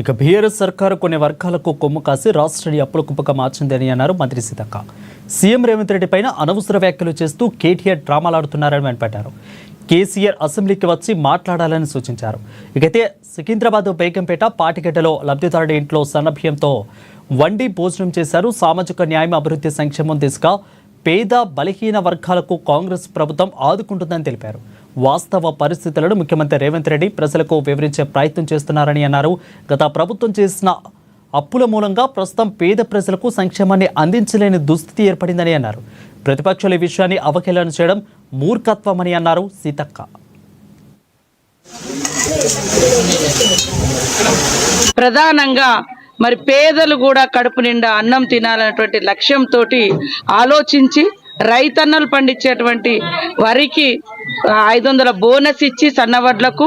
ఇక బీఆర్ఎస్ సర్కారు కొన్ని వర్గాలకు కొమ్ము కాసి రాష్ట్రాన్ని అప్పుల కుప్పగా మార్చిందని అన్నారు మంత్రి సీతక్క. సీఎం రేవంత్ రెడ్డి పైన అనవసర వ్యాఖ్యలు చేస్తూ కేటీఆర్ డ్రామాలాడుతున్నారని మండిపడ్డారు. కేసీఆర్ అసెంబ్లీకి వచ్చి మాట్లాడాలని సూచించారు. ఇకైతే సికింద్రాబాద్ బేగంపేట పాటిగడ్డలో లబ్ధిదారుడి ఇంట్లో సన్నభ్యంతో వండి భోజనం చేశారు. సామాజిక న్యాయం, అభివృద్ధి, సంక్షేమం దిశగా పేద బలహీన వర్గాలకు కాంగ్రెస్ ప్రభుత్వం ఆదుకుంటుందని తెలిపారు. వాస్తవ పరిస్థితులను ముఖ్యమంత్రి రేవంత్ రెడ్డి ప్రజలకు వివరించే ప్రయత్నం చేస్తున్నారని అన్నారు. గత ప్రభుత్వం చేసిన అప్పుల మూలంగా ప్రస్తుతం పేద ప్రజలకు సంక్షేమాన్ని అందించలేని దుస్థితి ఏర్పడిందని అన్నారు. ప్రతిపక్షాలు ఈ విషయాన్ని అవహేళన చేయడం మూర్ఖత్వమని అన్నారు సీతక్క. ప్రధానంగా మరి పేదలు కూడా కడుపు నిండా అన్నం తినాలనేటువంటి లక్ష్యంతో ఆలోచించి రైతన్నలు పండించేటువంటి వరికి 500 బోనస్ ఇచ్చి సన్నవడ్లకు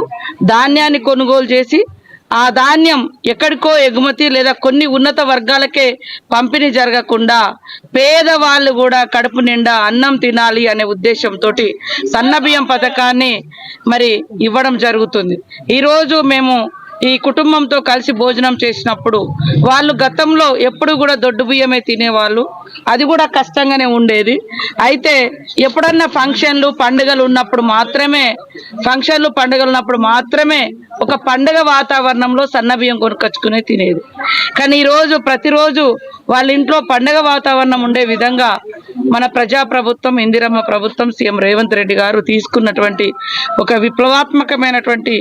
ధాన్యాన్ని కొనుగోలు చేసి ఆ ధాన్యం ఎక్కడికో ఎగుమతి లేదా కొన్ని ఉన్నత వర్గాలకే పంపిణీ జరగకుండా పేదవాళ్ళు కూడా కడుపు నిండా అన్నం తినాలి అనే ఉద్దేశంతో సన్నబియ్యం పథకాన్ని మరి ఇవ్వడం జరుగుతుంది. ఈరోజు మేము ఈ కుటుంబంతో కలిసి భోజనం చేసినప్పుడు వాళ్ళు గతంలో ఎప్పుడు కూడా దొడ్డు బియ్యమే తినేవాళ్ళు, అది కూడా కష్టంగానే ఉండేది. అయితే ఎప్పుడన్నా ఫంక్షన్లు పండుగలు ఉన్నప్పుడు మాత్రమే ఒక పండుగ వాతావరణంలో సన్న బియ్యం కొనుక్కొచ్చుకునే తినేది. కానీ ఈరోజు ప్రతిరోజు వాళ్ళ ఇంట్లో పండుగ వాతావరణం ఉండే విధంగా మన ప్రజాప్రభుత్వం, ఇందిరమ్మ ప్రభుత్వం, సీఎం రేవంత్ రెడ్డి గారు తీసుకున్నటువంటి ఒక విప్లవాత్మకమైనటువంటి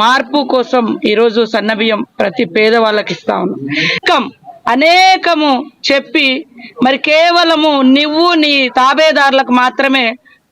మార్పు కోసం ఈరోజు సన్నబియ్యం ప్రతి పేదవాళ్ళకి ఇస్తా ఉన్నాం. అనేకము చెప్పి మరి కేవలము నువ్వు నీ తాబేదారులకు మాత్రమే